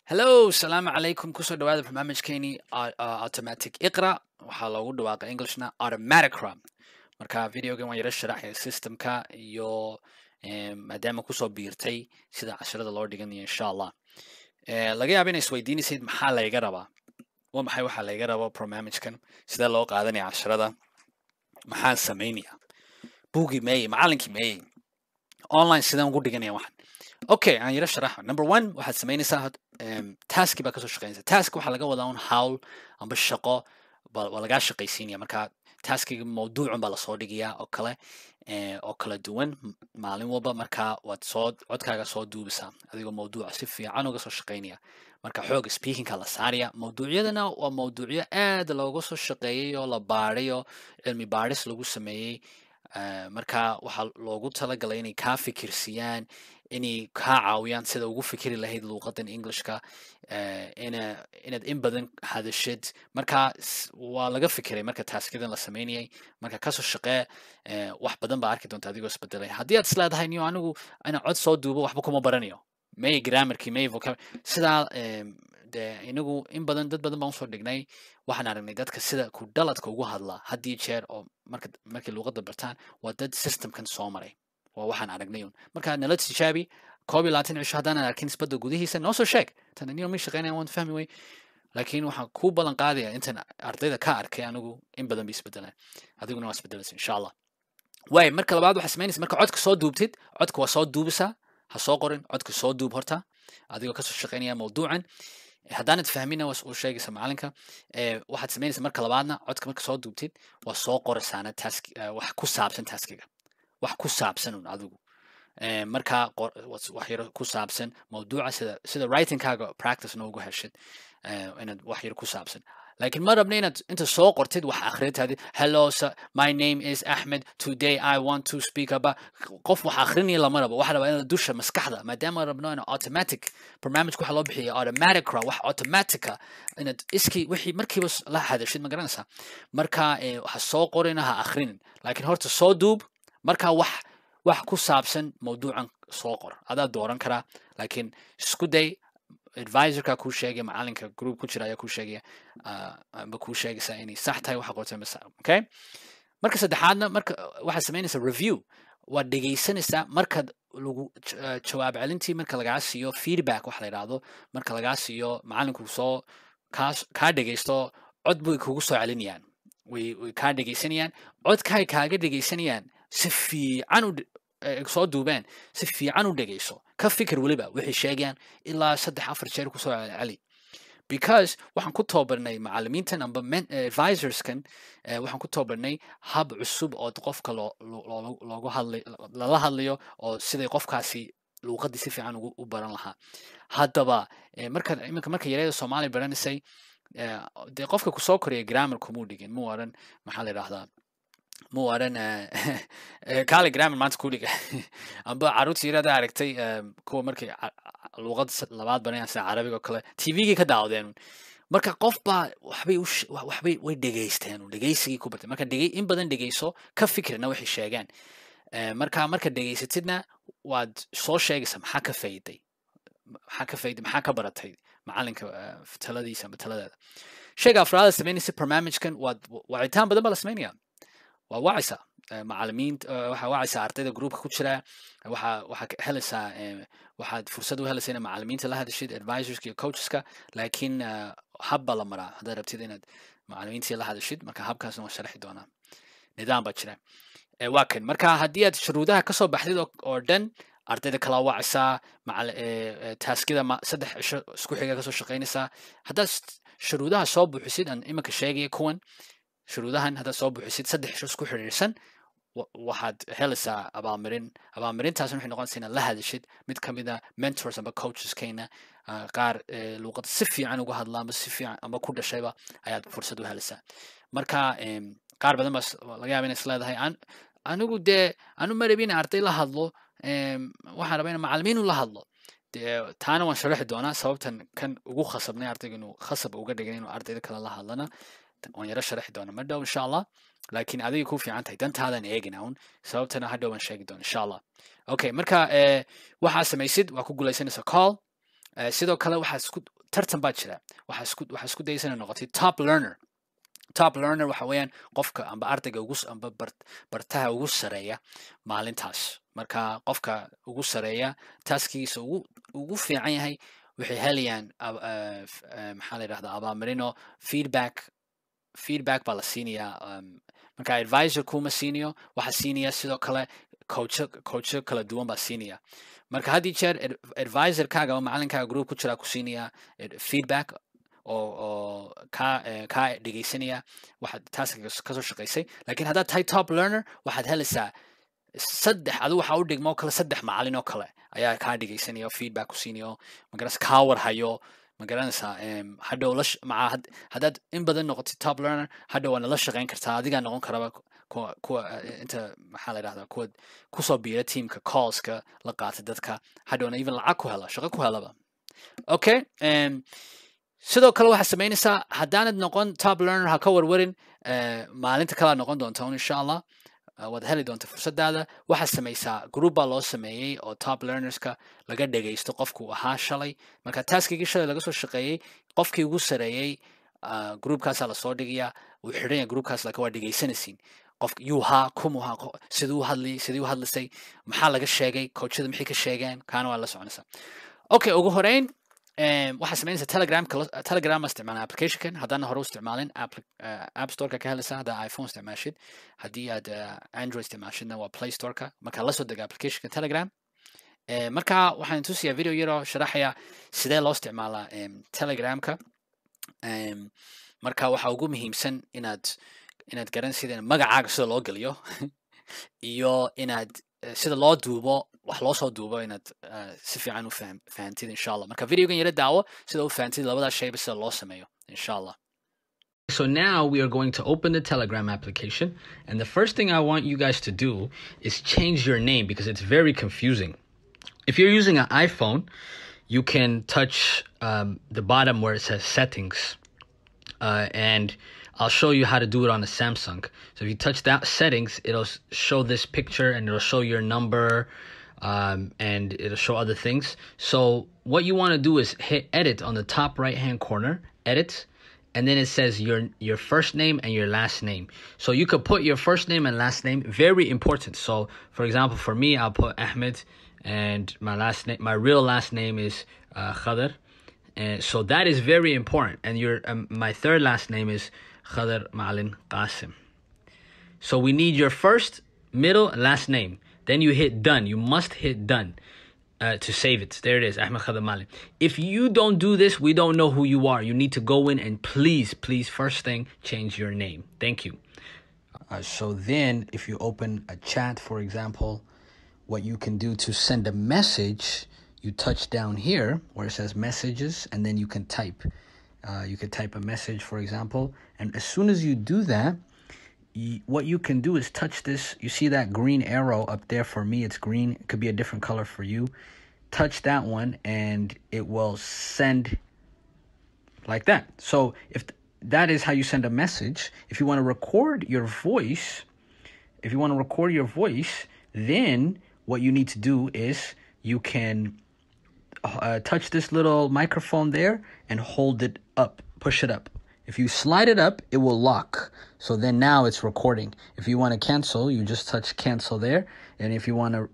Hello, salaam calaykum. Kusoo dhawaada barnaamijkeeni automatic iqra waxaa loogu dhawaaqa Englishna automaticra. Marka videogan waan yara sharaxaya systemka iyo maadaama kusoo biirtay sida casharada loo dhiganayo insha Allah. Laga yaabo inay isweydiinaysid maxaa layga rabaa. Waa maxay waxaa layga rabo barnaamijkan sidee loo qaadanaya casharada maxaan sameynaya buugi meeyey macalinkii meeyey online sidaan ugu dhiganaya waxan. Okay, aan yara sharaxo. Number 1 waxaad sameynaysaa task baa kasoo shaqeynaysa. Task waxaa laga wadaa un hawl amba shaqo waa lagaa shaqaysiinaya. Marka taskiga mawduucun baa lasoo dhigayaa oo kala duwan maalin walba. Marka waad codkaaga soo duubisaa adigoo mawduuca si fiican uga soo shaqeynaya. Marka xooga speakingka la saaraya. Mawduucyadana waa mawduucyo aad looga soo shaqeeyay oo la baaray oo cilmi baaris lagu sameeyey. Marka waxaa loogu talagalay inay kaa fikirsiyaan inay kaa caawiyaan sida ugu fikiri lahayd luuqadan Englishka inaad in badan hadashid. Marka waa laga fikiray marka taskidan la sameynayay. Marka kasoo shaqee wax badan baa arki doonta adigoo isbedelay. Haddii aad isleedahay niyo anigu inaan cod soo duubo waxba kuma baranayo may grammarkii may vocabulary sidaa dee inagu in badan dad badan baan usoo dhignay waxaan aragnay dadka sida ku dhaladka ugu hadlaa haddii jeer oo markay luuqadda bartaan waa dad systemkan soo maray waa waxaan aragnay un marka nala tijaabi 21 cisho haddaanan arkin isbedda gudihiisa noo soo sheeg tan niyo ma shaqeynaya waan fahmi way laakiin waxaan ku ballan qaadaya intan ardayda ka arkay anigu in badan bay isbedelaan adiguna waa isbedelaysa insha allah way marka labaad waxaa samaynaysa marka codka soo duubtid codka waa soo duubisaa ha soo qorin codka soo duub horta adigoo kasoo shaqeynaya mawduucan haddaanad fahmina u sheegaysa macalinka waxaad samaynaysa marka labaadna codka marka soo duubtid waa soo qoraysaana wax ku saabsan taskiga wax ku saabsan un adigu marka wax yaro ku saabsan mawduuca sida writingkaaga practice noogu heshid inaad wax yaro ku saabsan laakiin ma rabna inaad inta soo qortid wax akhrintadi hello sir, my name is Ahmed, today I want to speak about qof wax akhrinaya lama rabo waxa rabaa inaad dusha maskaxda maadaama rabno in automatic barnaamijku waxa loo bixiya automaticra wax automatica inaad iskii wixii markiiba la hadashid ma garanaysaa marka waxa soo qorina ha akhrinin laakiin horta soo duub marka wax ku saabsan mawduucan soo qor adaa dooran karaa laakiin isku day advisorka kuu sheegaya macalinka group ku jira ayaa kuu sheegaya amba kuu sheegaysaa inay sax tahay waxa qortay masa okay marka saddexaadna marka waxaad samaynaysaa review waad dhegaysanaysaa markaad lagu jawaab celintii marka lagaa siiyo feedback waxa la yidhaahdo marka lagaa siiyo macalinku soo kaa dhegaysto cod bay kugu soo celinayaan way kaa dhegaysanayaan codkaay kaaga dhegaysanayaan si fiican soo duubeen si fiican u dhegayso ka fikir weliba waxay sheegayaan ilaa 3-4 jeer kusoo celi because waxaan ku tababarnay macallimiintan amba advisorskan waxaan ku tababarnay hab cusub oo qofka lala hadlayo oo siday qofkaasi luuqadii si fiican u baran lahaa haddaba marka yareeda Soomaali baranaysay dee qofka kusoo koraya grammar kumuu dhigin muu oran maxaa la yidhaahdaa muu oran kale grammar maanta ku dhiga amba caruurta yarada aragtay kuwa markay luuqad labaad baranayaan sida carabiga oo kale tvgii ka daawadeen marka qof baa waxbay way dhegaysteen dhegaysigii ku bartay marka in badan dhegayso ka fikirna waxay sheegaan marka dhegaysatidna waad soo sheegaysaa maxaa ka faa'iiday maxaa ka baratay macalinka taladiisa ama taladeeda shayga afraad samaynaysa barnaamijkan wacitaan badan baa la samaynayaa waa wacaysaa macallimiinta waxaa wacaysaa ardayda groupka ku jira waxaa helaysaa waxaad fursad u helaysaa inaad macallimiinta la hadashid advisorska iyo coacheska laakiin hab baa la maraa haddaad rabtid inaad macallimiintii la hadashid marka habkaasna waan sharaxi doonaa nidaam baa jira waa kan marka haddii aad shuruudaha kasoo baxdid oo dhan ardayda kala wacaysaa taskida 3 cisho isku xiga kasoo shaqaynaysaa haddaad shuruudaha soo buuxisid aan iminka sheegaya kuwan shuruudahan haddaad soo buuxisid 3 cisho isku xiriirsan waxaad helaysaa abaalmarintaasna waxay noqonaysaa inaad la hadashid mid ka mid a mentors amba coacheskeena qaar luuqada si fiican uga hadla amba si fiican amba ku dhashayba ayaad fursad u helaysaa marka qaar badan baa laga yaaba inay isleedahay anigu dee anu ma rabin arday la hadlo waxaan rabaa in macallimiin la hadlo taana waan sharaxi doonaa sababtan kan ugu khasabnay ardayga inuu khasab uga dhigay inuu ardayda kale la hadlana waan yara sharaxi doonaa ma dhow insha allah laakiin adiga ku fiican tahay dantaadan eegina un sababtana hadhow waan sheegi doona insha allah okay marka waxaa samaysid waa ku guulaysanaysaa call sidoo kale waxaad tartan baa jira waxaa isku dayaysa inay noqotay top learner waxa weeyaan qofka amba ardayga amba bartaha ugu sareeya maalintaas marka qofka ugu sareeya taskiisa ugu fiican yahay waxay helayaan maxaa la yidhahdaa abaalmarino feedback baa la siinayaa marka advisor kuma siinayo waxaa siinaya sidoo kale coacho kala duwan baa siinaya marka haddii jeer advisorkaaga oo macalinkaaga group ku jira ku siinaya feedback oo kaa dhegeysanaya waxaad taskiga kasoo shaqaysay laakiin haddaad tahay top learner waxaad helaysaa adigu waxaa u dhigmo kale 3 macalin oo kale ayaa kaa dhegeysanaya oo feedback ku siinayo magaranaysa kaa warhayo magaranaysaa hadhow haddaad in badan noqotid top learner hadhow waana la shaqayn kartaa adigaa noqon karaba kuwa inta maxaa la yidhahdaa kuwa kusoo biira teamka callska la qaata dadka hadhowna even lacag ku hela shaqo ku helaba okay sidoo kale waxaad samaynaysaa haddaanad noqon top learner ha ka warwarin maalinta kalea noqon doonta un insha allah waad heli doonta fursadaada waxaad samaysaa group baa loo sameeyey oo top learnerska laga dhegaysto qofku ahaa shalay marka taskigii shalay laga soo shaqeeyey qofkii ugu sareeyey groupkaasaa lasoo dhigayaa wuu xidhan yahay groupkaas laakiin waa dhegaysanaysiin qofka yuuhaa kumuhaa siduu u hadlisay maxaa laga sheegay coachada maxay ka sheegeen kaana waa la soconaysaa okay ugu horeyn waxaad samaynaysaa telegram isticmaalaa applicationkan haddana hore u isticmaalin app storeka ka helaysaa haddaa iphone isticmaashid haddii aad android isticmaashidna waa play storeka markaa la soo dega applicationka telegram marka waxaan tusiyaa video yaroo sharaxaya sidee loo isticmaalaa telegramka marka waxaa ugu muhiimsan inaad garanaysid magacaaga sida loo geliyo iyo inaad sida loo duubo wax loo soo duubo inaad si fiican u fahantid insha allah marka videogan yara daawo sida u fahantid labadaas shayba sida loo sameeyo insha allah. So now we are going to open the Telegram application, and the first thing I want you guys to do is change your name because it's very confusing. If you're using an iPhone, you can touch the bottom where it says settings, and I'll show you how to do it on a Samsung. So if you touch that settings, it'll show this picture and it'll show your number, and it'll show other things. So what you want to do is hit edit on the top right hand corner, edit, and then it says your first name and your last name. So you could put your first name and last name, very important. So for example, for me, I'll put Ahmed, and my real last name is Khadr. And so that is very important. And my third last name is Khadr Ma'alin Qasim. So we need your first, middle, and last name. Then you hit done. You must hit done to save it. There it is, Ahmed Khadr Ma'alin. If you don't do this, we don't know who you are. You need to go in and please, first thing, change your name. Thank you. So then if you open a chat, for example, what you can do to send a message, you touch down here where it says messages, and then you can type. You could type a message, for example, and as soon as you do that, what you can do is touch this. You see that green arrow up there? For me, it's green. It could be a different color for you. Touch that one, and it will send like that. So if that is how you send a message, if you want to record your voice, then what you need to do is you can touch this little microphone there and hold it up, push it up. If you slide it up, it will lock. So then now it's recording. If you want to cancel, you just touch cancel there. And if you want to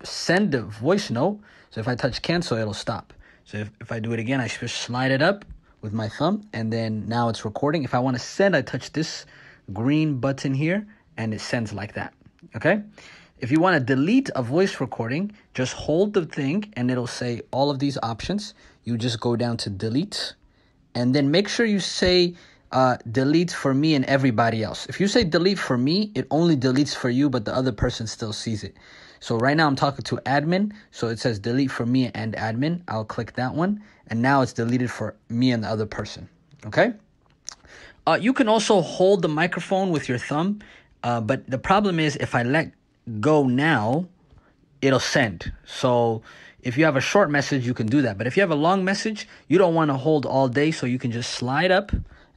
send a voice note, so if I touch cancel, it'll stop. So if I do it again, I just slide it up with my thumb, and then now it's recording. If I want to send, I touch this green button here, and it sends like that. Okay? If you want to delete a voice recording, just hold the thing, and it'll say all of these options. You just go down to delete, and then make sure you say delete for me and everybody else. If you say delete for me, it only deletes for you, but the other person still sees it. So right now I'm talking to admin, so it says delete for me and admin. I'll click that one, and now it's deleted for me and the other person. Okay? You can also hold the microphone with your thumb, but the problem is if I let go now, it'll send. So if you have a short message, you can do that. But if you have a long message, you don't want to hold all day, so you can just slide up,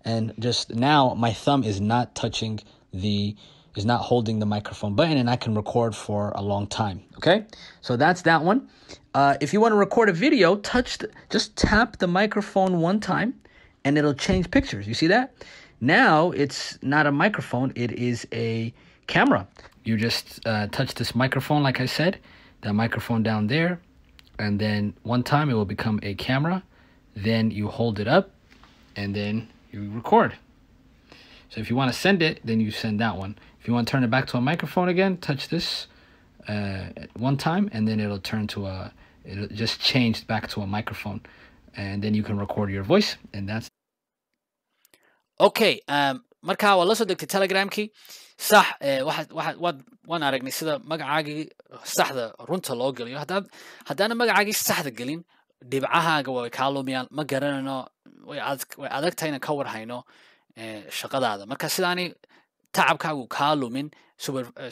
and just now my thumb is not touching the is not holding the microphone button, and I can record for a long time. Okay, so that's that one. If you want to record a video, just tap the microphone one time, and it'll change pictures. You see that? Now it's not a microphone; it is a camera. You just touch this microphone, like I said, that microphone down there, and then one time it will become a camera. Then you hold it up, and then you record. So if you want to send it, then you send that one. If you want to turn it back to a microphone again, touch this one time, and then it'll just change back to a microphone, and then you can record your voice, and that's okay. Marka waa la soo degtay Telegramkii sax waan aragnay sida magacaagii saxda runta loo geliyo haddana magacaagii saxda gelin dhibcahaaga way kaa lumiyaan ma garanayno way adag tahay inaan ka war hayno shaqadaada marka sidaani tacabkaagu kaa lumin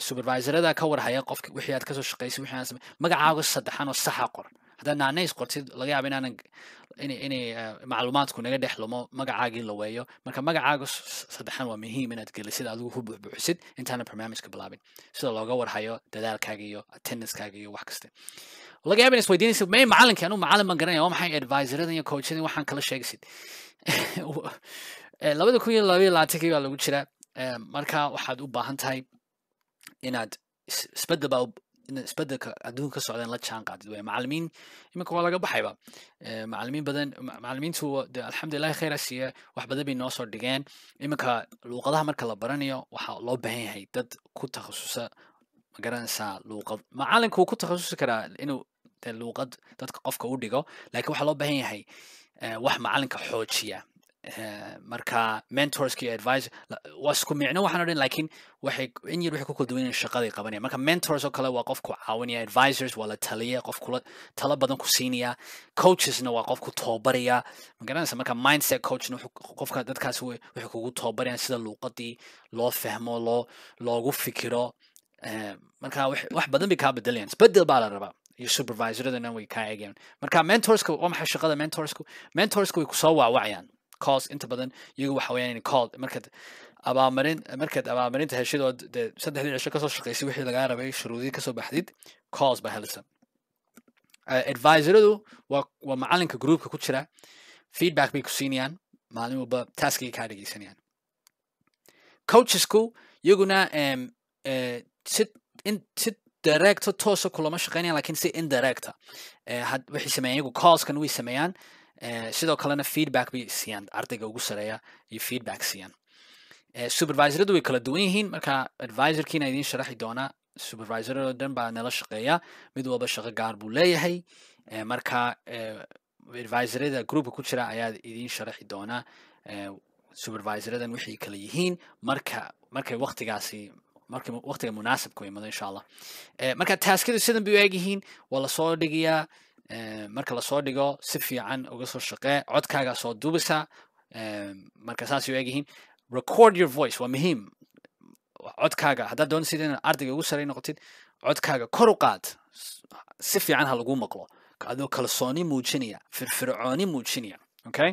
supervisorada ka war haya qofka wixii aad ka soo shaqaysay wixii aan magacaaga saddexan oo saxa qor haddana naanays qortid laga yaabo inay macluumaadku naga dhex lumo magacaagii la weeyo marka magacaaga saddexan waa muhiim inaad gelisid adigu ku buuxbuuxisid intaana barnaamijka bilaabin sida looga war hayo dadaalkaaga iyo attendance-kaaga iyo wax kasta laga yaabo inaad isweydiinaysid may macalinka anuu macalin baan garanaya waa maxay advisorada iyo coachada waxaan kala sheegaysid 2022 baa lagu jiraa marka waxaad u baahan tahay inaad isbeddelka adduunka ka socdaan la jaan qaadid way macallimiin iminka waa laga baxayba macallimiintu alxamdulilah khayra siiya wax badan bay noo soo dhigeen iminka luuqadaha marka la baranayo waxaa loo baahan yahay dad ku takhasusa ma garanaysaa luuqad macalinku wuu ku takhasusi karaa inuu luuqad dadka qofka u dhigo laakiin waxaa loo baahan yahay wax macalinka xoojiya marka mentorska iyo advisor waa isku micno waxaan odhan laakiin waxay ku kala duwan yihiin shaqaday qabanaya marka mentors oo kale waa qof ku caawinaya advisors waa la taliya qof kula talo badan ku siinaya coachesna waa qof ku tababaraya ma garanaysa marka mindset coachna qofka dadkaas waxay kugu tababarayaan sida luuqadii loo fahmo loogu fikiro marka wax badan bay kaa bedelayaan isbedel baa la rabaa iyo supervisoradana way kaa eegayaan marka mentorska waa maxay shaqada mentorska way kusoo waawacayaan calls inta badan iyagu waxa weeyaan in call markaad abaalmarinta heshid oo saddexdii cisho kasoo shaqaysay wixii lagaa rabay shuruudii kasoo baxdid calls baa helisa advisoradu waa macalinka groupka ku jira feedback bay ku siinayaan maalin walba taskigay kaa dhegeysanayaan coachesku iyaguna si directo toosa kulama shaqeynayaan laakiin si indirecta waxay sameeyaan iyagu callskan way sameeyaan sidoo kalena feedback bay siiyaan ardayga ugu sareeya iyo feedback siiyaan supervisoradu way kala duwan yihiin marka advisorkiina idiin sharaxi doonaa supervisorado dhan baa nala shaqeeya mid walba shaqo gaar buu leeyahay marka advisorada groupka ku jira ayaa idiin sharaxi doonaa supervisoradan waxay kala yihiin markay waqtiga munaasabka u imado insha allah marka taaskadu sidan bay u eeg yihiin waa lasoo dhigayaa marka lasoo dhigo si fiican uga soo shaqee codkaaga soo duubasa marka saas u eeg yihiin record your voice waa muhiim codkaaga haddaad doonaysid inaad ardayga ugu sarey noqotid codkaaga kor u qaad si fiican ha lagu maqlo adoo kalsooni muujinaya firfircooni muujinaya okay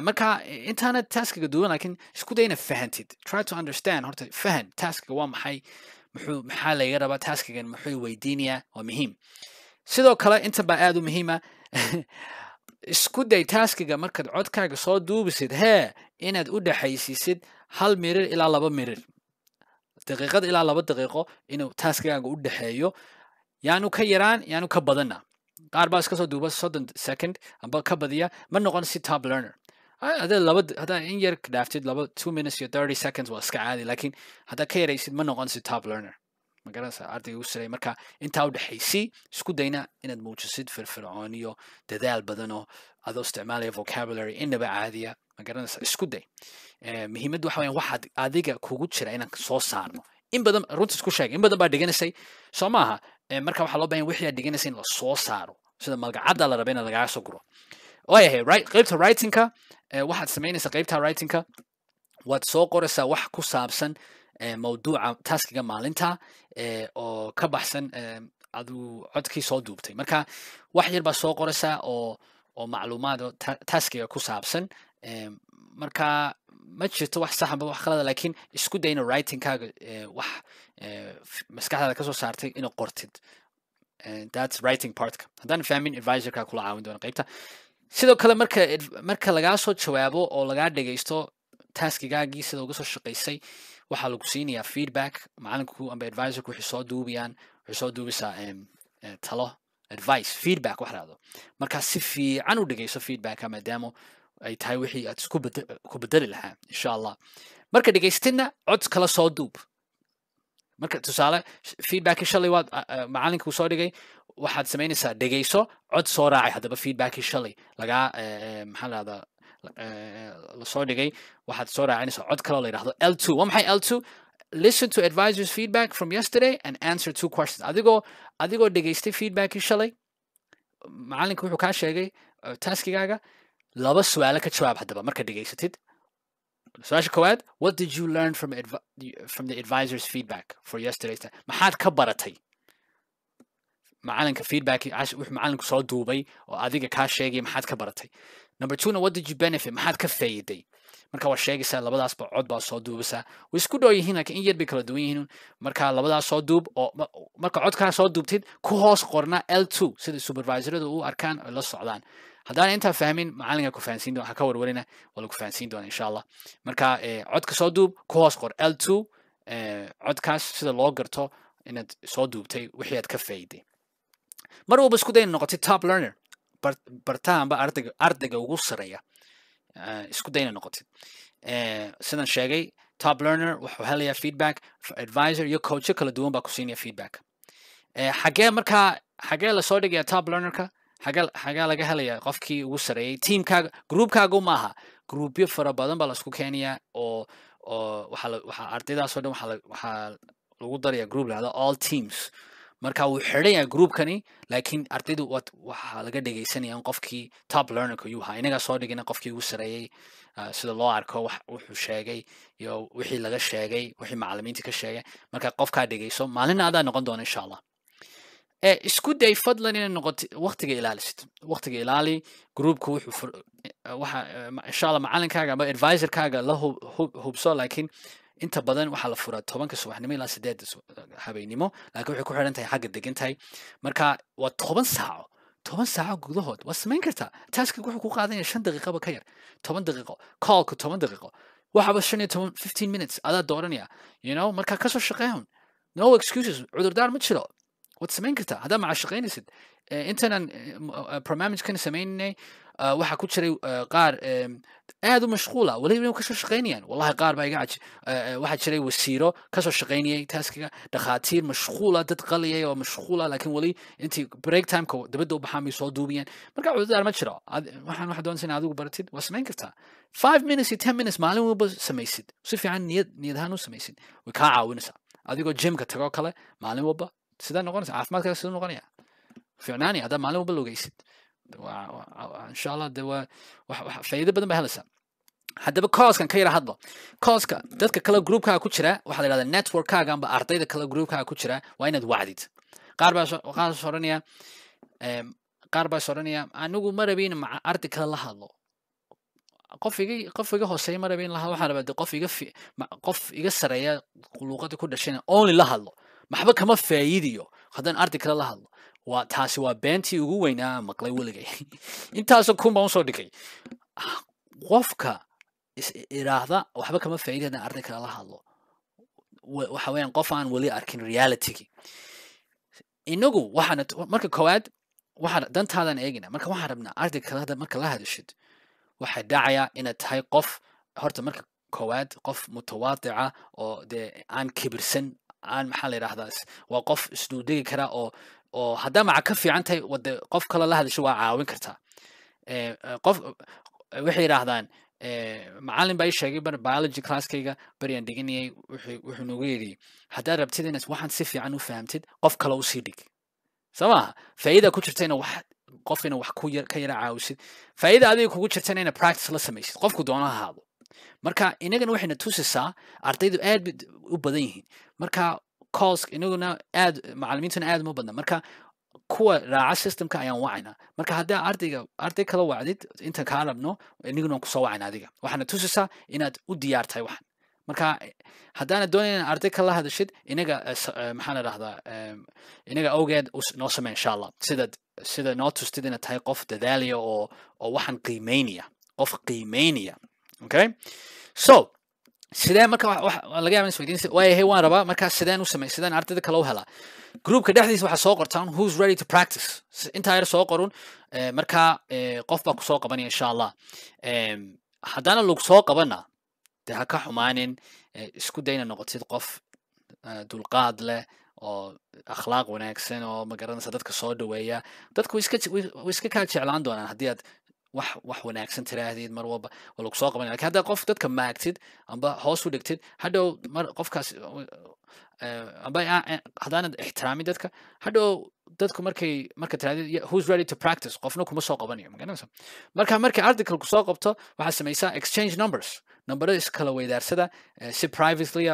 marka intaana taskiga duwan laakiin isku day inaad fahantid try to understand horta fahan taskiga waa maxay maxaa laga rabaa taskigan muxuu weydiinayaa waa muhiim sidoo kale inta baa aad u muhiima isku day taskiga markaad codkaaga soo duubisid inaad u dhaxaysiisid 1 mirir ilaa 2 mirir daqiiqad ilaa 2 daqiiqo inuu taskigaaga u dhaxeeyo yaanu ka yaraan yaanu ka badana qaar baa iska soo duuba 30 second amba ka badiya ma noqon si top learner هذا in yar dhaaftid 2 minutes iyo 30 seconds waa iska caadi laakiin hadda ka yaraysid ma noqon si top learner ma garanaysaa ardayga u sareey marka intaa u dhaxaysay isku dayna inaad muujisid firfircoon iyo dadaal badan oo adoo isticmaalaya vocabulary inaba caadiya ma garanaysaa isku day muhiimaddu waxa weeyaan waxaad adiga kugu jira inaan soo saarno in badan runta isku sheeg in badan baa dhiganaysay soo maaha marka waxaa loo baahan wixii aad dhiganaysay in la soo saaro sida magacada la rabo in lagaga soo guro waayahay qaybta writingka waxaad samaynaysaa qaybta writingka waad soo qoraysaa wax ku saabsan mawduuca taskiga maalinta oo ka baxsan aduu codkii soo duubtay marka wax yar baa soo qoraysaa oo macluumaad oo taskiga ku saabsan marka ma jirto wax sax amba wax khalada laakiin isku day inuu writingkaaga wax maskaxdaada kasoo saartay inuu qortid that's writing partka haddaan fahmin advisorkaa kula caawin doona qaybta sidoo kale marka lagaa soo jawaabo oo lagaa dhegaysto taskigaagii sida uga soo shaqaysay waxaa lagu siinayaa feedback macalinku amba advisorku waxay soo duubisaa talo advice feedback wax raado marka si fiican u dhegayso feedbacka maadaama ay tahay wixii aad ku bedeli lahaa insha allah marka dhegaystidna cod kala soo duub marka tusaale feedbackii shalay waad macalinkuu soo dhigay waxaad samaynaysaa dhegayso cod soo raacay haddaba feedbackii shalay lagaa maxaa la dhahdaa lasoo dhigay waxaad soo raacinaysaa cod kaloo la yidhahdo L2 waa maxay L2 listen to advisor's feedback from yesterday and answer 2 questions adigoo dhegaystay feedbackii shalay macalinka wuxuu kaa sheegay taskigaaga laba su'aalo ka jawaab haddaba marka dhegaysatid su-aasha koowaad what did you learn from the advisor's feedback for yesterday's maxaad ka baratay macalinka feedbackii wuxuu macalinku soo duubay oo adiga kaa sheegay maxaad ka baratay number 2 what did you benefit maxaad ka faa'iiday marka waa sheegaysaa labadaasba cod baa soo duubaysaa way isku dhow yihiin laakiin in yar bay kala duwan yihiin marka labadaas soo duub oo marka codkaa soo duubtid ku hoos qorna L2 sida supervisoradu u arkaan oo la socdaan haddaan intaa fahmin macalinka ku fahansiin doona ka warwarina waa lagu fahansiin doona insha allah marka codka soo duub ku hoos qor L2 codkaas sida loo garto inaad soo duubtay wixii aad ka faa'iiday mar walba isku day noqotay top learner bartaanba ardayga ugu sareeya isku dayna noqotid sidan sheegay top learner wuxuu helayaa feedback advisor iyo coach kala duwan baa ku siinaya feedback xagee lasoo dhigaya top learnerka xagee laga helayaa qofkii ugu sareeyay teamkaaga groupkaaga maaha groupyo fara badan baa lasku keenayaa oo waxaa ardaydaasoo dhan waxaa lagu daraya group lahada all teams marka wuu xidhan yahay groupkani laakiin ardaydu waxaa laga dhegaysanaya in qofkii top learnerka yuu ahaa inagaa soo dhigina qofkii ugu sareeyey sida loo arko wuxuu sheegay iyo wixii laga sheegay wixii macalimiinta ka sheegay marka qofkaa dhegayso maalina adaa noqon doona insha allah isku day fadlan inay noqoto waqtiga ilaalisid waqtiga ilaali groupku wuxuu insha allah macalinkaaga ama advisorkaaga la hubso laakiin inta badan waxaa la furaa 10 subaxnimo ilaa 8 habeenimo laakiin waxay ku xiran tahay xagga degan tahay marka waa 10 saaco gudahood waa samayn kartaa taskiga wuxuu ku qaadanaya 5 daqiiqaba ka yar 10 daqiiqo callku 10 daqiiqo waxaba 15 minutes adaa dooranaya marka kasoo shaqeyn no excuses cudurdaar ma jiro waad samayn kartaa haddaa maca shaqaynaysid intanan barnaamijkan samaynay waxaa ku jiray qaar aad u mashquula waliba inuu kasoo shaqaynayaan wallahi qaar baa iga waxaa jiray wasiiro kasoo shaqaynayay taskiga dhakhaatiir mashquula dad qaliyay oo mashquula laakiin wali intii break timeka dabadda u baxaan bay soo duubiyaan marka cudurdaar ma jiro waxaa doonaysa inaad adigu baratid waa samayn kartaa 5 minutes iyo 10 minutes maalin walba samaysid si fiican niyad ahaan u samaysid way kaa caawinaysaa adigoo jimka tagoo kale maalin walba sidaa noqonaysa caafimaadkaaga siduu noqonaya fiicnaani haddaa maalin walba logeysid insha allah de waa faa'iido badan baa helaysaa haddaba cooskan ka yara hadlo cooska dadka kale groupkaaga ku jira waxaa la yidhahdaa networkkaaga amba ardayda kale groupkaaga ku jira waa inaad wacdid qaar baa soranaya anigu ma rabin arday kale la hadlo qof iga hooseeya ma rabin laha waxaan rabaa qof iga sareeya luuqada ku dhashayna only la hadlo maxba kama faa'iidiyo haddaan arday kale la hadlo taasi waa beentii ugu weynaa maqlay weligay intaasoo kun baan usoo dhigay qofka iraahda waxba kama faa'iidiyo haddaan arday kale la hadlo waxa weeyaan qof aan weli arkin realitygii inagu marka koowaad dantaadan eegina marka waxaan rabnaa arday kale hadda marka la hadashid waxaa dhacayaa inaad tahay qof horta marka koowaad qof mutawaadica oo dee aan kibirsan aan maxaa la yidhahdaa waa qof isduudegi kara oo haddaa maca ka fiican tahay wade qof kale la hadasho waa caawin kartaa qof waxay yidhaahdaan macalin baa ii sheegay biology classkayga beriaan dhiganayay wuxuu nagu yidhi haddaad rabtid inaad waxaan si fiican u fahamtid qof kale usii dhig soo maaha faa'iida ku jirta ina qof ina wax ka yara caawisid faa'iida adiga kugu jirtana ina practice la samaysid qofku doona ha ahaado marka inagana waxayna tusisaa ardaydu aad u badan yihiin marka calls inaguna macalimiintuna aad uma badna marka kuwa raaca systemka ayaan wacaynaa marka haddii arday kala wacdid inta kaa rabno iniguna kusoo wacayna adiga waxaana tusisaa inaad u diyaar tahay waxan marka haddaana doonayn in arday kala hadashid inaga maxaa la dhahdaa inaga awgeed noo samee insha allah sida noo tustid inaad tahay qof dadaaliya oo waxaan qiimeynaya qof qiimeynaya okay so sidee marka laga yaabaa isweydiin waayahay waan rabaa marka sideen u samey sideen ardayda kale u helaa groupka dhexdiisa waxaa soo qortaan who's ready to practice intaa yar soo qorun marka qof baa kusoo qabanaya insha allah haddaana lagu soo qabana dee ha ka xumaanin isku dayna noqotid qof dulqaad leh oo akhlaaq wanaagsan oo magaranaysa dadka soo dhaweeya dadku way iska kaa jeclaan doonaan haddii aad wax wanaagsan tiraahdid mar walba waa lagu soo qabanaya lakin haddaa qof dadka maagtid amba hoos u dhigtid hadhow mar qofkaas amba haddaanad ixtiraamin dadka hadhow dadku marka tirahdid who's ready to practice qofna kuma soo qabanayo magaranaysa markay article ku soo qabto waxaad samaysaa exchange numbers numberada iskala weydaarsada si privately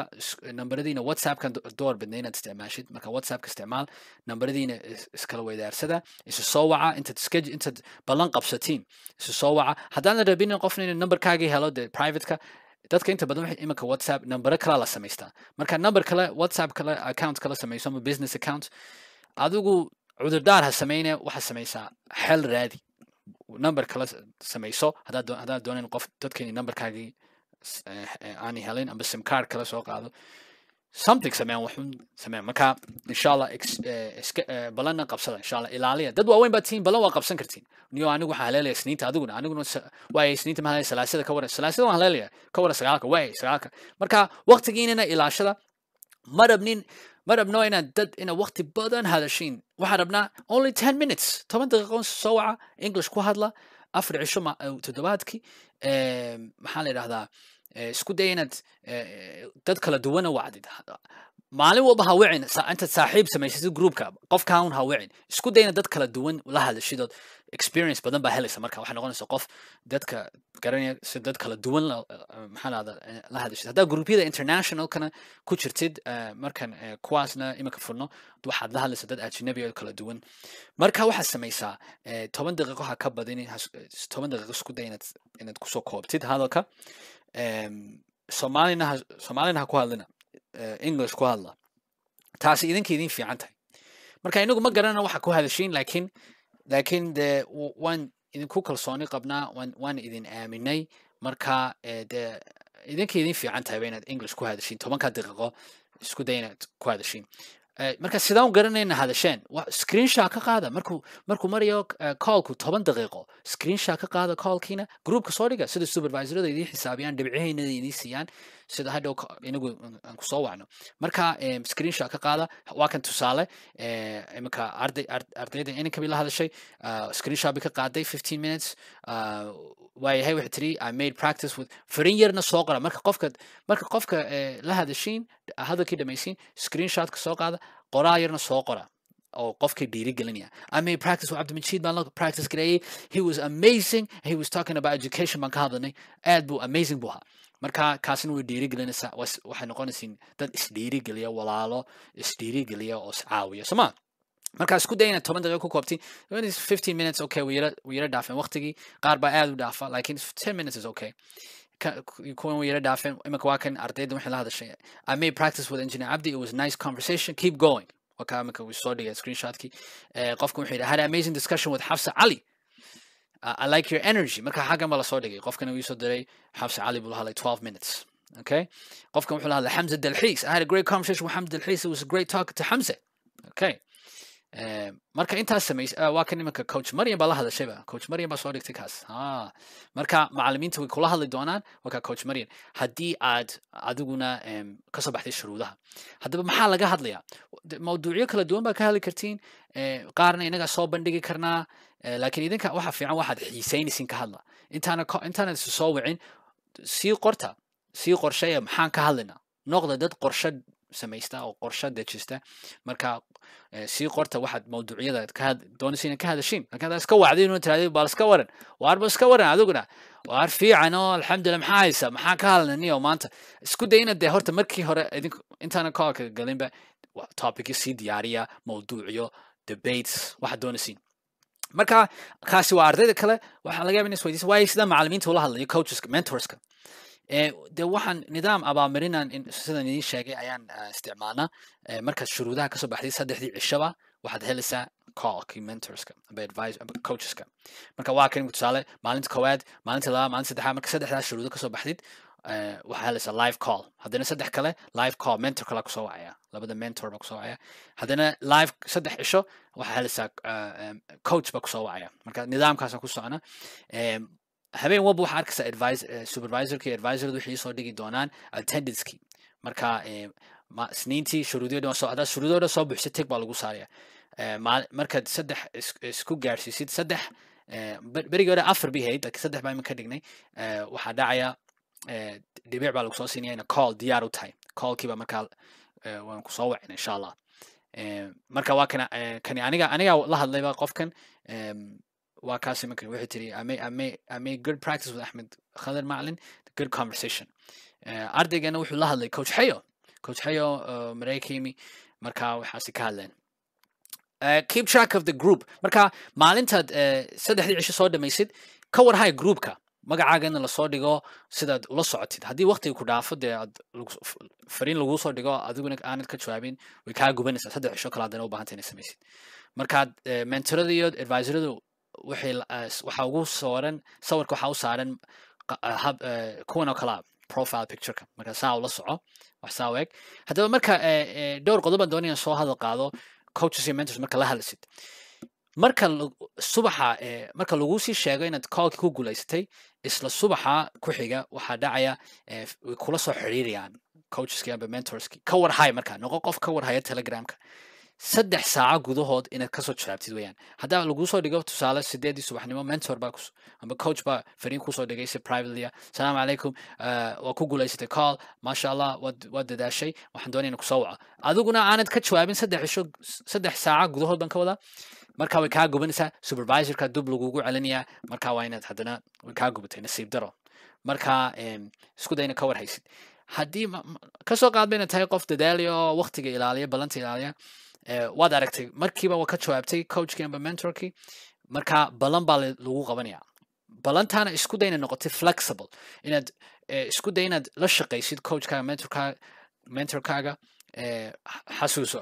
numberadiina whatsappkan door bidna inaad isticmaashid marka whatsappka isticmaal numberadiina iskala weydaarsada isu soo waca intaad ballan qabsatiin isu soo waca haddaanan rabin qofna inuu numberkaagii helo dee privateka dadka inta badan waxay iminka whatsapp numbero kala la samaystaa marka number kale whatsapp kale account kala samayso ama business account adigu cudurdaar ha sameyne waxaad samaysaa xel raadi number kala samayso haddaad doonayn qof dadkani numberkaagii aanay helin amba sim card kala soo qaado something sameeyaan waxun sameeyaan marka insha allah ballanna qabsada insha allah ilaaliya dad waaweyn baad tihiin ballan waa qabsan kartiin niyo anigu waxaan haleelaya isniinta adiguna waay isniinta ma haleelaya salaasada ka waran salaasada waan haleelaya ka waran sagaalka waay sagaalka marka waqtigiinana ilaashada ma rabno ina waqti badan hadashiin waxaan rabnaa only 10 minutes 10 daqiiqo soo waca english ku hadla 4 cisho toddobaadkii maxaa la yidhahdaa isku day inaad dad kala duwana wacdid maalin walba ha wicin intaad saaxiib samaysid groupka qofkaan ha wicin isku day inaad dad kala duwan la hadashidood experience badan baa helaysa marka waxay noqonaysaa qof dadka garanaya si dad kala duwan maxaa la hadashid haddaa groupyada internationalkana ku jirtid markan kuwaasna iminka furno waxaad la hadlaysa dad ajnabi oo kala duwan marka waxaad samaysaa 10 daqiiqo ha ka badin 10 daqiiqo isku day inaad kusoo koobtid hadalka soomaalina ha ku hadlina english ku hadla taasi idinka idin fiican tahay marka inagu ma garanana waxa ku hadashiin laakiin de waan idinku kalsooni qabnaa waan idin aaminay marka de idinka idin fiican tahay inaad english ku hadashiin 10 daqiiqo isku day inaad ku hadashiin marka sidaan u garanayna hadasheen screenshot ka qaada markuu marayo callku 10 daqiiqo screenshot ka qaada callkiina groupka soo dhiga sida supervisorada idin xisaabiyaan dhibcihiina idin siiyaan sida hadhow inagu aan ku soo wacno marka screenshot ka qaada waa kan tusaale iminka ardayda inanka la hadashay screenshot bi ka qaaday 15 minutes waayahay waxay tiri I made practice with farin yarna soo qora marka qofka la hadashiin hadalkii dhamaysiin screenshot ka soo qaada qoraa yarna soo qora oo qofkay dhiirigelinaya I made practice with Abdulmajid baan la practice gareeyay he was amazing he was talking about education baan ka hadlanay aad buu amazing buu ahaa marka kaasina way dhiirigelinaysaa waxay noqonaysiin dad isdhiirigeliya walaalo isdhiirigeliya oo iscaawiya soma marka isku day inaad 10 daqiiqo ku koobtiin 15 minutes okay we yara dhaafeen waqtigii qaar baa aad u dhaafa laakiin 10 minutes is okay kuwan way yara dhaafeen imika waa kan ardayda waxay la hadashay I made practice with engineer Abdi it was a nice conversation keep going waka imika we saw the screenshot-kii qofku wuxuu yidhi had an amazing discussion with Hafsa Ali I like your energy marka xaggan baa la soo dhigay qofkana wuu soo diray Hafsa Ali buu hadlay 12 minutes okay qofkan wuxuu la hadlay Hamza Dalxiis I had a great conversation with Hamza Dalxiis it was a great talk to Hamza okay marka intaas samays waa kan imanka coach Maryam baa la hadashayba coach Maryam baa soo dhigtay kaas marka macallimiinta way kula hadli doonaan waa ka coach Maryam haddii aad adiguna ka soo baxday shuruudaha haddaba maxaa laga hadlayaa mawduucyo kala duwan baa ka hadli kartiin qaarna inaga soo bandhigi karnaa laakiin idinka waxa fiican waxaad xiisaynaysiin ka hadla intaana soo wicin sii qorsheeya maxaan ka hadlaynaa noqda dad qorshe samaysta oo qorshe dejista marka sii qorta waxaad mawduucyada doonaysiin ka hadashiin laakiin iska wacdiin oo tiraahdo bal iska waran iska waran adiguna waar fiican oo alxamdulillah maxaa haysa maxaa ka hadlanay oo maanta isku dayna de horta markii hore intaana callka galinba topic sii diyaariya mawduucyo debates waxa doonaysiin marka kaasi waa ardayda kale waxaa laga yaabaa in isweydiiso waayo sida macallimiinta ula hadlayo coacheska mentorska de waxaan nidaam abaamarinan sidan idiin sheegay ayaan isticmaalnaa markaad shuruudaha kasoo baxday 3 cishaba waxaad helaysaa callkii mentorska aba advisor aba coacheska marka waa kan tusaale maalinta koowaad maalinta labaad maalinta saddexaad marka saddexdaas shuruudo kasoo baxdid waxaa helaysaa live call haddana saddex kale live call mentor kala kusoo wacaya labada mentor baa kusoo wacaya haddana live 3 cisho waxaa helaysaa coach baa kusoo wacaya marka nidaamkaasaan ku socona habeen walba waxaa arkaysaa supervisorka iyo advisorda waxay soo dhigi doonaan attendancekii marka isniintii shuruudiyada haddaad shuruudooda soo buuxisa tig baa lagu saaraya markaad 3 isku gaarsiisid 3 berigii hore 4 bay ahayd laakiin 3 baa imin ka dhignay waxaa dhacaya dhibic baa lagu soo siinaya ina call diyaar u tahay callkiiba markaa waan kusoo wacina insha allah marka waa kani aniga la hadlayba qofkan waa kaasi marka waxay tiri I made good practice with Ahmed Khadir Macalin good conversation ardaygana wuxuu la hadlay coach Hayo Mareykimi marka waxaasi ka hadleen keep track of the group marka maalintaad 3 cisho soo dhamaysid ka war hay groupka magacaagana la soo dhigo sidaad ula socotid haddii waqtiga ku dhaafo dee aad fariin lagu soo dhigo adiguna aanad ka jawaabin way kaa gubanaysaa 3 cisho kale haddana u baahantay inay samaysid markaad mentorada iyo advisoradu waxa ugu sooran sawirka waxaa u saaran kuwan oo kala profile pictureka marka saa ula soco wax saa eeg haddaba marka dhowr qodob aan doonaya soo hadal qaado coaches iyo mentors marka la hadlaysid marka subaxa marka lagu sii sheego inaad callki ku guulaysatay isla subaxa ku xiga waxaa dhacaya way kula soo xiriirayaan coacheski amba mentorski ka war hay marka noqo qof ka war haya telegramka 3 saaca gudahood inaad kasoo jawaabtid weeyaan haddaa lagu soo dhigo tusaale 8 subaxnimo mentor baa amba coach baa fariin kusoo dhigay si privately salaamu calaykum waa ku guulaysatay call maasha allah waad dadaashay waxaan doonaya inaan kusoo waco adiguna aanad ka jawaabin 3 saaca gudahood baan ka wadaa marka way kaa gubanaysaa supervisorka dub lagugu celinayaa marka waa inaad haddana way kaa gubatay nasiib daro marka isku day inaad ka war haysid haddii kasoo qaad bayna tahay qof dadaaliya oo waqtiga ilaaliya ballanta ilaaliya waad aragtay markiiba waa ka jawaabtay coachkii amba mentorkii marka ballan baa lagu qabanaya ballantaana isku day inay noqotay flexible inaad isku day inaad la shaqaysid coachkaaga mentorkaaga xasuuso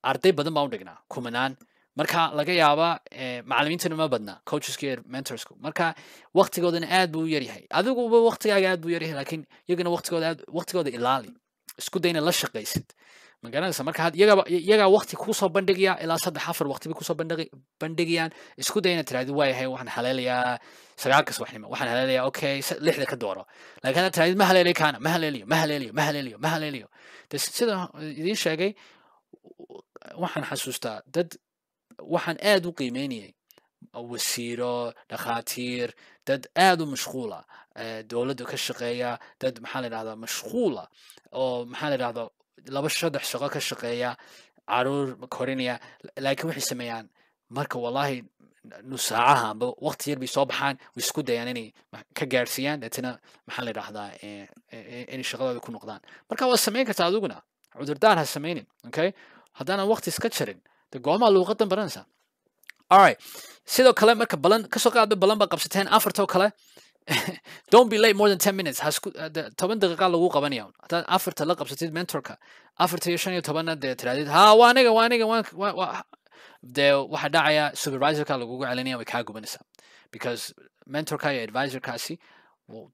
arday badan baa u dhignaa kumanaan marka laga yaabaa macallimiintana ma badna coacheska iyo mentorsku marka waqtigoodana aad buu u yaryahay adiguba waqtigaaga aad buu yaryahay laakiin iyagana waqtigooda ilaali isku day inaad la shaqaysid magaranaysa marka iyagaa waqti kusoo bandhigaya ilaa 3-4 waqti bay kusoo bandhigayaan isku day inaad tirahdid waayahay waxaan haleelayaa 9 subaxnimo waxaan haleelayaa okay 6 ka dooro laakiin haddaad tirahdid ma haleelay kaana ma haleeliyo sida idiin sheegay waxaan xasuustaa dad waxaan aad u qiimeynayay wasiiro dhakhaatiir dad aad u mashquula dowladda ka shaqeeya dad maxaa la yidhahdaa mashquula oo maxaa la yidhahdaa 2-3 shaqo ka shaqeeya caruur korinaya laakiin waxay sameeyaan marka wallahi nus saacaha amba waqti yar bay soo baxaan way isku dayaan inay ka gaarsiiyaan deetana maxaa la yidhahdaa inay shaqadooda ku noqdaan marka waa samayn kartaa adiguna cudurdaar ha samaynin okay haddaanan waqti iska jarin de goomaa luuqadan baranaysaa alright sidoo kale marka balan kasoo qaadba balan baa qabsateen 4 kale don't be late more than 10 minutes 10 daqiiqa lagu qabanaya hadaad 4 la qabsatid mentorka 4 iyo 15 dee tiraadid ha waa aniga dee waxaa dhacaya supervisorka lagugu celinaya way kaa gubanaysaa because mentorka iyo advisorkaasi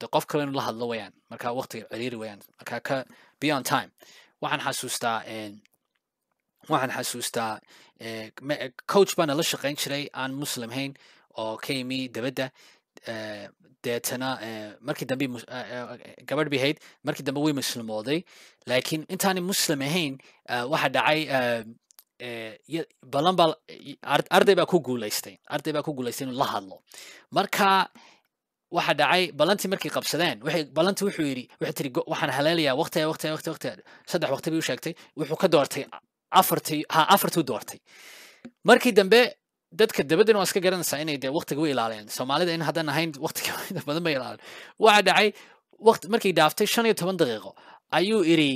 de qof kale inuu la hadlo wayaan marka waqtiga ciriiri wayaan marka ka be on time waxaan xasuustaa coach baana la shaqayn jiray aan muslim hayn oo ka yimi dabadda deetana markii dambe gabadh bay ahayd markii dambe way muslimooday laakiin intaanay muslim ahayn waxa dhacay balan baa arday baa ku guulaystay inuu la hadlo marka waxa dhacay balantii markay qabsadeen balantii waxay tiri waxaan haleelayaa waqtiga 3 waqti bay u sheegtay wuxuu ka doortay 4 doortay markii dambe dadka dabadana waa iska garanaysaa inay dee waqtiga u ilaaliyaan soomaalida in haddaan ahayn waqtiga badan bay ilaalin waxa dhacay markay dhaaftay 15 daqiiqo ayuu iri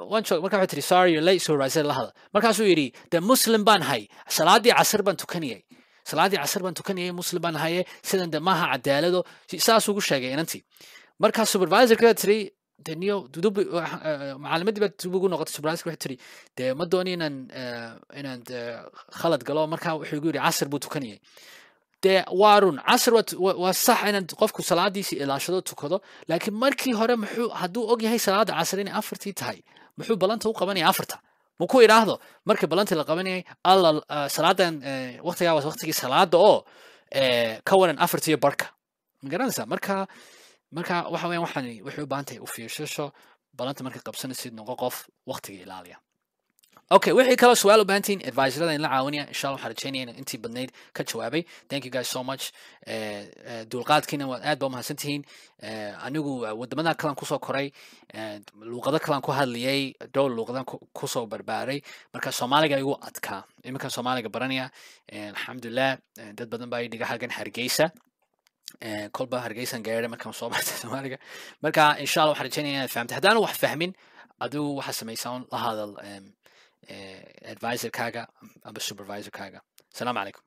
one joke markaa wuxuu tiri sorry you're late supervisor la hadal markaasuu yidhi de muslim baan hay salaadii casr baan tukanayay muslim baan haye sidan de maaha cadaalado saas ugu sheegay inantii markaa supervisorka tiri de niyo macalimadii baa dub ugu noqotay supervisorka wuxuu tiri de ma dooni inaan khalad galo markaa wuxuu igu yidhi casr buu tukanayay dee waa run casr waa sax inaan qofku salaadiisi ilaashado tukado laakiin markii hore muxuu hadduu og yahay salaada casr inay afartii tahay muxuu balanta u qabanaya afarta ma ku idhaahdo markii balantii la qabanayay alla salaadan waqtigaa waa waqtigii salaada oo ka waran afartiyo barka ma garanaysaa marka waxa weeyaan waxay u baahan tahay u fiirsasho balanta marka qabsanaysid noqo qof waqtiga ilaaliya okay wixii kaloo su-aal u baahantihiin advisorada in la caawinaya insha allah waxaan rajeynaya in intii badnayd ka jawaabay thank you guys so much dulqaadkiina waad aad ba umahadsan tihiin anigu wadamada kalan kusoo koray luuqado kalan ku hadliyay dhowr luuqadan kusoo barbaaray marka soomaaliga igu adkaa iminkan soomaaliga baranaya alxamdulilah dad badan baa idhiga halkan hargeysa kolba hargeysan gaadhay markaan soo bartay soomaaliga marka insha allah waxaan rajeynaya inaad fahamtay haddaan wax fahmin adigu waxaa samaysaa la hadal advisor kaaga aba supervisor kaaga السلام عليكم